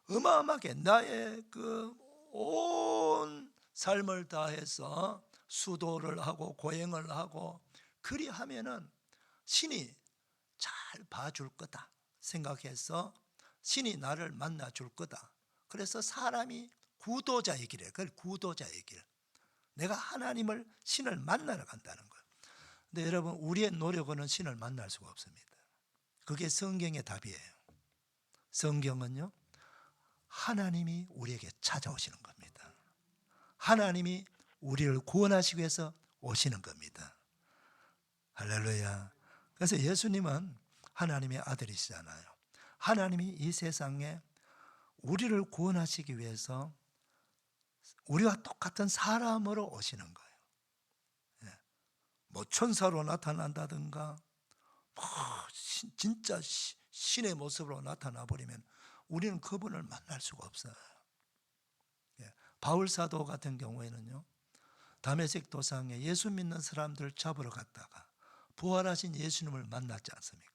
어마어마하게 나의 그 온 삶을 다해서 수도를 하고 고행을 하고 그리하면은 신이 잘 봐줄 거다 생각해서 신이 나를 만나 줄 거다. 그래서 사람이 구도자의 길이에요. 그걸 구도자의 길. 내가 하나님을, 신을 만나러 간다는 거예요. 근데 여러분, 우리의 노력으로는 신을 만날 수가 없습니다. 그게 성경의 답이에요. 성경은요, 하나님이 우리에게 찾아오시는 겁니다. 하나님이 우리를 구원하시기 위해서 오시는 겁니다. 할렐루야. 그래서 예수님은 하나님의 아들이시잖아요. 하나님이 이 세상에 우리를 구원하시기 위해서 우리와 똑같은 사람으로 오시는 거예요. 예. 뭐 천사로 나타난다든가 진짜 신의 모습으로 나타나 버리면 우리는 그분을 만날 수가 없어요. 예. 바울 사도 같은 경우에는요, 다메섹 도상에 예수 믿는 사람들 잡으러 갔다가 부활하신 예수님을 만났지 않습니까?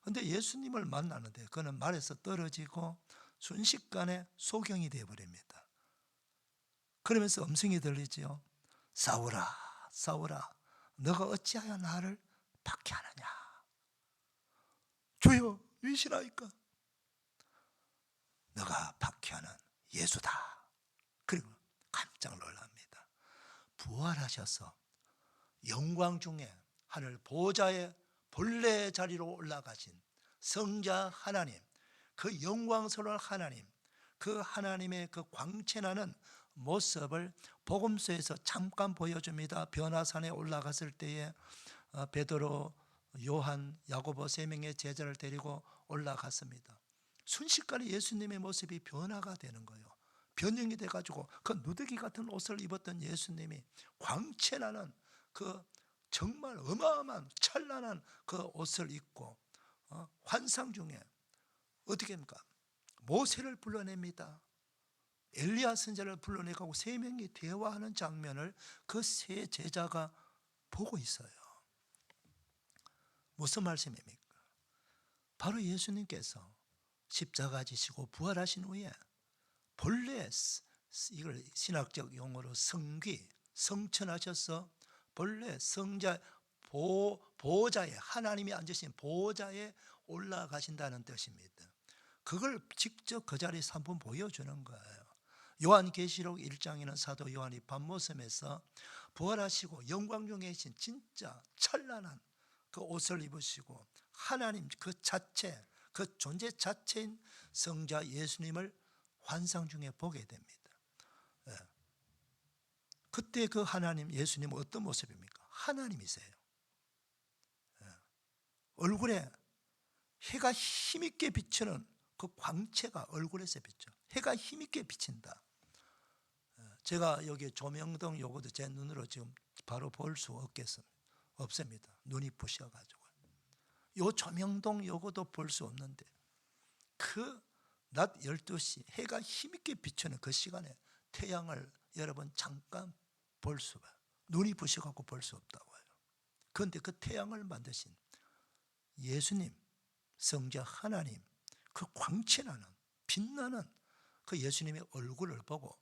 그런데 예수님을 만나는데 그는 말에서 떨어지고 순식간에 소경이 되어버립니다. 그러면서 음성이 들리지요. 사울아, 사울아, 너가 어찌하여 나를 박해하느냐? 주여, 위시나이까? 너가 박해하는 예수다. 그리고 깜짝 놀랍니다. 부활하셔서 영광 중에 하늘 보좌의 본래 자리로 올라가신 성자 하나님, 그 영광스러운 하나님, 그 하나님의 그 광채나는 모습을 복음서에서 잠깐 보여줍니다. 변화산에 올라갔을 때에 베드로, 요한, 야고보 세 명의 제자를 데리고 올라갔습니다. 순식간에 예수님의 모습이 변화가 되는 거예요. 변형이 돼가지고 그 누더기 같은 옷을 입었던 예수님이 광채나는 그 정말 어마어마한 찬란한 그 옷을 입고 환상 중에 어떻게 합니까? 모세를 불러냅니다. 엘리야 선지자를 불러내고 세 명이 대화하는 장면을 그 세 제자가 보고 있어요. 무슨 말씀입니까? 바로 예수님께서 십자가 지시고 부활하신 후에 본래 이걸 신학적 용어로 성귀, 성천하셔서 본래 성자 보호자에, 하나님이 앉으신 보호자에 올라가신다는 뜻입니다. 그걸 직접 그 자리에서 한번 보여주는 거예요. 요한계시록 1장에는 사도 요한이 밤모섬에서 부활하시고 영광 중에 계신 진짜 찬란한 그 옷을 입으시고 하나님 그 자체, 그 존재 자체인 성자 예수님을 환상 중에 보게 됩니다. 예. 그때 그 하나님 예수님은 어떤 모습입니까? 하나님이세요. 예. 얼굴에 해가 힘있게 비치는 그 광채가 얼굴에서 비쳐. 해가 힘있게 비친다. 제가 여기 조명등 요것도 제 눈으로 지금 바로 볼 수 없습니다. 눈이 부셔가지고. 요 조명등 요것도 볼 수 없는데 그 낮 12시 해가 힘있게 비추는 그 시간에 태양을 여러분 잠깐 볼 수가 눈이 부셔갖고 볼 수 없다고 해요. 그런데 그 태양을 만드신 예수님, 성자 하나님, 그 광채나는 빛나는 그 예수님의 얼굴을 보고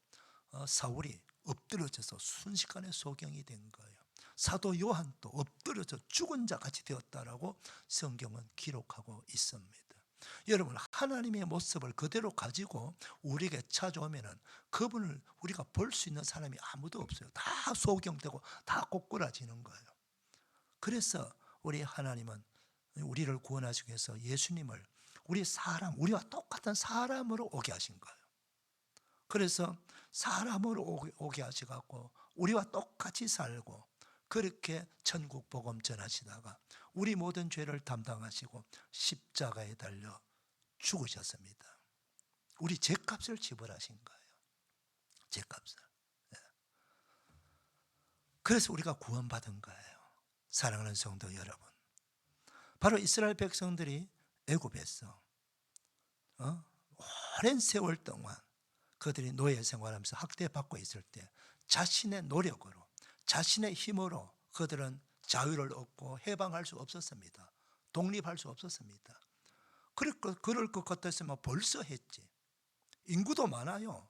사울이 엎드려져서 순식간에 소경이 된 거예요. 사도 요한도 엎드려져 죽은 자 같이 되었다라고 성경은 기록하고 있습니다. 여러분, 하나님의 모습을 그대로 가지고 우리에게 찾아오면은 그분을 우리가 볼 수 있는 사람이 아무도 없어요. 다 소경되고 다 꼬꾸라지는 거예요. 그래서 우리 하나님은 우리를 구원하시기 위해서 예수님을 우리와 똑같은 사람으로 오게 하신 거예요. 그래서 사람으로 오게 하시고 우리와 똑같이 살고 그렇게 천국 복음 전하시다가 우리 모든 죄를 담당하시고 십자가에 달려 죽으셨습니다. 우리 죄값을 지불하신 거예요. 죄값을. 그래서 우리가 구원받은 거예요. 사랑하는 성도 여러분, 바로 이스라엘 백성들이 애굽에서 오랜 세월 동안 그들이 노예 생활하면서 학대받고 있을 때 자신의 노력으로 자신의 힘으로 그들은 자유를 얻고 해방할 수 없었습니다. 독립할 수 없었습니다. 그럴 것 같았으면 벌써 했지. 인구도 많아요.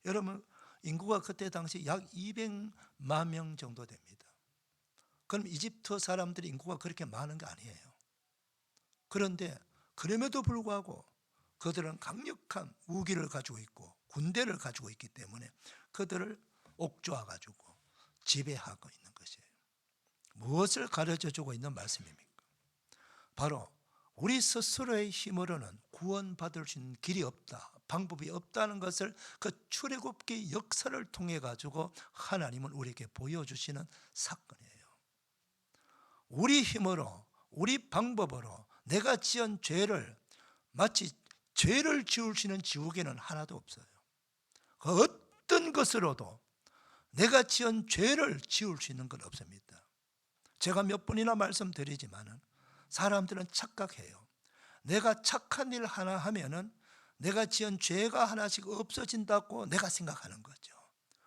여러분, 인구가 그때 당시 약 200만 명 정도 됩니다. 그럼 이집트 사람들이 인구가 그렇게 많은 게 아니에요. 그런데 그럼에도 불구하고 그들은 강력한 무기를 가지고 있고 군대를 가지고 있기 때문에 그들을 옥죄어 가지고 지배하고 있는 것이에요. 무엇을 가르쳐주고 있는 말씀입니까? 바로 우리 스스로의 힘으로는 구원받을 수 있는 길이 없다, 방법이 없다는 것을 그 출애굽기 역사를 통해 가지고 하나님은 우리에게 보여주시는 사건이에요. 우리 힘으로 우리 방법으로 내가 지은 죄를 마치 죄를 지울 수 있는 지우개는 하나도 없어요. 그 어떤 것으로도 내가 지은 죄를 지울 수 있는 건 없습니다. 제가 몇 번이나 말씀드리지만은 사람들은 착각해요. 내가 착한 일 하나 하면은 내가 지은 죄가 하나씩 없어진다고 내가 생각하는 거죠.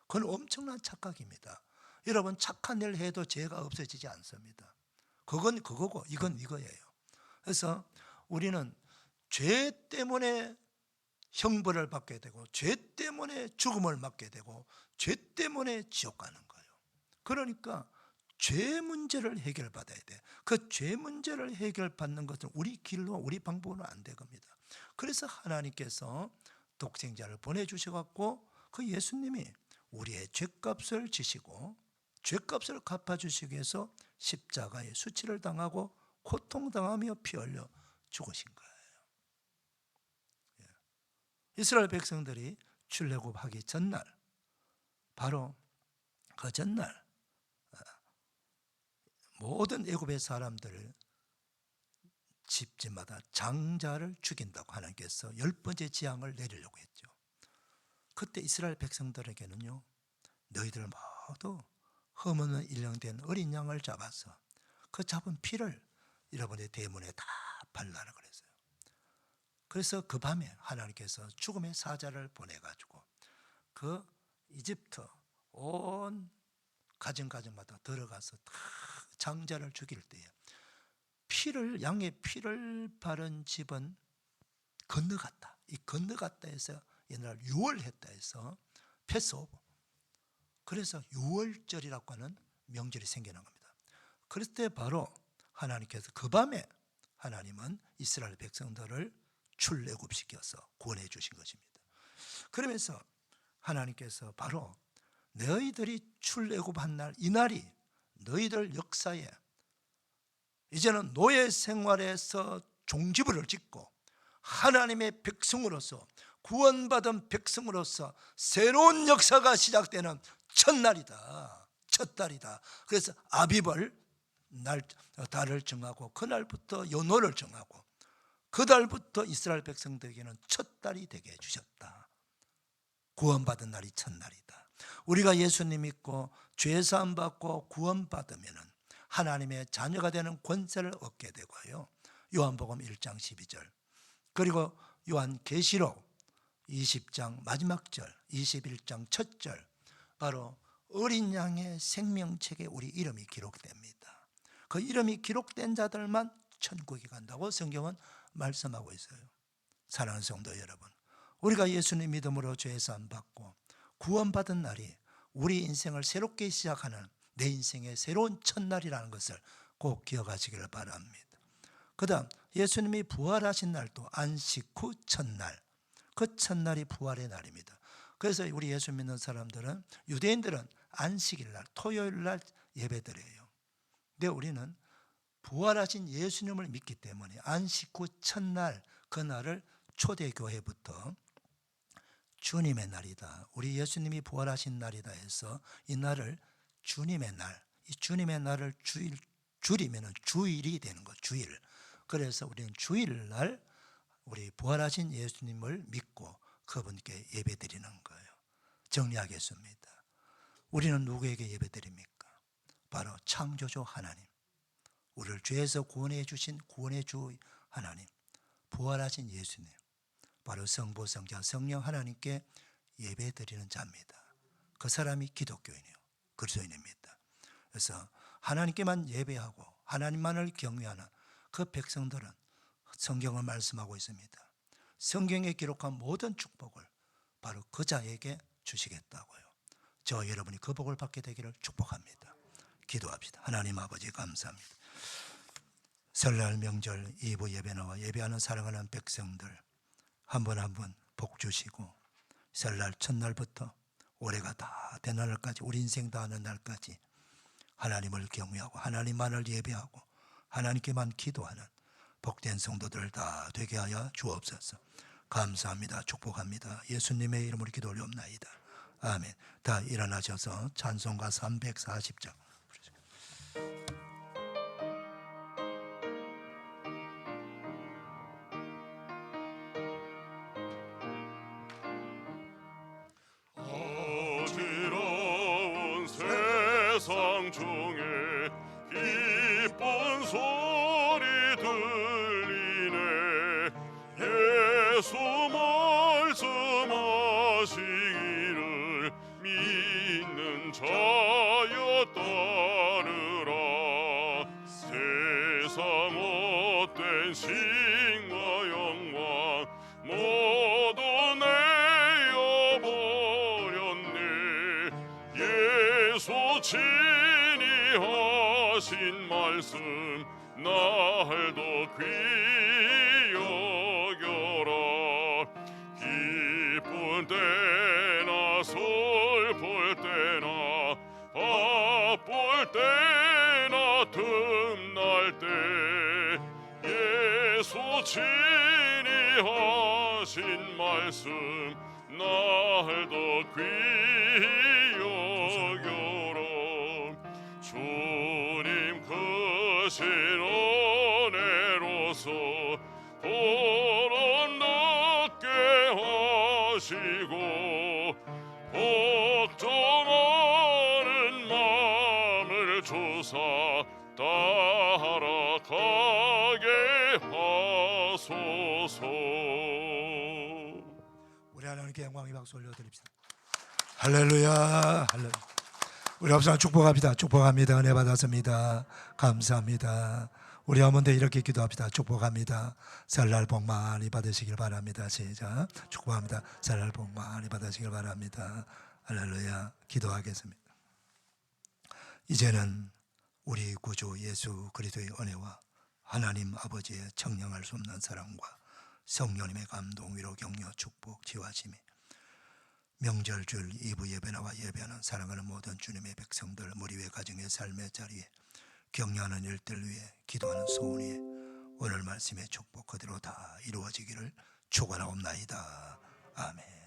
그건 엄청난 착각입니다. 여러분, 착한 일 해도 죄가 없어지지 않습니다. 그건 그거고 이건 이거예요. 그래서 우리는 죄 때문에 형벌을 받게 되고 죄 때문에 죽음을 맞게 되고 죄 때문에 지옥 가는 거예요. 그러니까 죄 문제를 해결받아야 돼. 그 죄 문제를 해결받는 것은 우리 길로 우리 방법으로는 안 될 겁니다. 그래서 하나님께서 독생자를 보내주셔갖고 그 예수님이 우리의 죄값을 지시고 죄값을 갚아주시기 위해서 십자가에 수치를 당하고 고통당하며 피 흘려 죽으신 거예요. 이스라엘 백성들이 출애굽하기 전날, 바로 그 전날 모든 애굽의 사람들을 집집마다 장자를 죽인다고 하나님께서 10번째 재앙을 내리려고 했죠. 그때 이스라엘 백성들에게는요, 너희들 모두 흠없는 일령된 어린 양을 잡아서 그 잡은 피를 여러분의 대문에 다 발라라 그랬어요. 그래서 그 밤에 하나님께서 죽음의 사자를 보내가지고 그 이집트 온 가정가정마다 들어가서 다 장자를 죽일 때에 양의 피를 바른 집은 건너갔다. 이 건너갔다 해서 옛날 6월 했다 해서 패스오버. 그래서 6월절이라고 하는 명절이 생겨난 겁니다. 그럴 때 바로 하나님께서 그 밤에 하나님은 이스라엘 백성들을 출애굽시켜서 구원해 주신 것입니다. 그러면서 하나님께서 바로 너희들이 출애굽한 날, 이날이 너희들 역사에 이제는 노예 생활에서 종지부를 짓고 하나님의 백성으로서 구원받은 백성으로서 새로운 역사가 시작되는 첫날이다. 첫 달이다. 그래서 아비벌 달을 정하고 그날부터 연호를 정하고 그달부터 이스라엘 백성들에게는 첫 달이 되게 해주셨다. 구원받은 날이 첫날이다. 우리가 예수님 믿고 죄사함 받고 구원받으면 하나님의 자녀가 되는 권세를 얻게 되고요. 요한복음 1장 12절 그리고 요한계시록 20장 마지막 절 21장 첫 절 바로 어린 양의 생명책에 우리 이름이 기록됩니다. 그 이름이 기록된 자들만 천국에 간다고 성경은 말씀하고 있어요. 사랑하는 성도 여러분, 우리가 예수님 믿음으로 죄사함 받고 구원받은 날이 우리 인생을 새롭게 시작하는 내 인생의 새로운 첫날이라는 것을 꼭 기억하시기를 바랍니다. 그 다음 예수님이 부활하신 날도 안식 후 첫날, 그 첫날이 부활의 날입니다. 그래서 우리 예수 믿는 사람들은, 유대인들은 안식일 날, 토요일 날 예배드려요. 근데 우리는 부활하신 예수님을 믿기 때문에 안식 후 첫날, 그날을 초대교회부터 주님의 날이다, 우리 예수님이 부활하신 날이다 해서 이 날을 주님의 날, 이 주님의 날을 줄이면 주일이 되는 거, 주일. 그래서 우리는 주일날 우리 부활하신 예수님을 믿고 그분께 예배드리는 거예요. 정리하겠습니다. 우리는 누구에게 예배드립니까? 바로 창조주 하나님, 우리를 죄에서 구원해 주신 구원의 주 하나님, 부활하신 예수님, 바로 성부, 성자, 성령 하나님께 예배드리는 자입니다. 그 사람이 기독교인이에요. 그리스도인입니다. 그래서 하나님께만 예배하고 하나님만을 경외하는 그 백성들은 성경을 말씀하고 있습니다. 성경에 기록한 모든 축복을 바로 그 자에게 주시겠다고요. 저 여러분이 그 복을 받게 되기를 축복합니다. 기도합시다. 하나님 아버지 감사합니다. 설날 명절 2부 예배 나와 예배하는 사랑하는 백성들 한 분 한 분 복 주시고, 설날 첫날부터 올해가 다 되는 날까지, 우리 인생 다 하는 날까지 하나님을 경외하고 하나님만을 예배하고 하나님께만 기도하는 복된 성도들 다 되게 하여 주옵소서. 감사합니다. 축복합니다. 예수님의 이름으로 기도 올리옵나이다. 아멘. 다 일어나셔서 찬송가 340장 어지러운 세상 중에 기쁜 소리 들리네. 예수 말씀하시기를 믿는 자여 따르라. 세상 못된 싱과 영광 모두 내어버렸네. 예수 친히 하신 말씀 날도 귀히 여겨라. 기쁜 때나 슬플 때나 바쁠 때나 틈날 때 예수 친히 하신 말씀 날도 귀히 여겨라. 주님 크신 은혜로서 도로 늦게 하시고 복종하는 마음을 주사 따라가게 하소서. 우리 하나님께 영광의 박수 올려드립시다. 할렐루야, 할렐루야. 우리 합상 축복합니다. 축복합니다. 은혜 받았습니다. 감사합니다. 우리 한번더 이렇게 기도합시다. 축복합니다. 설날 복 많이 받으시길 바랍니다. 시작. 축복합니다. 설날 복 많이 받으시길 바랍니다. 할렐루야. 기도하겠습니다. 이제는 우리 구주 예수 그리스도의 은혜와 하나님 아버지의 청량할 수 없는 사랑과 성령님의 감동, 위로, 격려, 축복, 지화심이 명절줄 2부 예배 나와 예배하는 사랑하는 모든 주님의 백성들, 무리의 가정의 삶의 자리에 격려하는 일들 위해 기도하는 소원 위에 오늘 말씀의 축복 그대로 다 이루어지기를 축원하옵나이다. 아멘.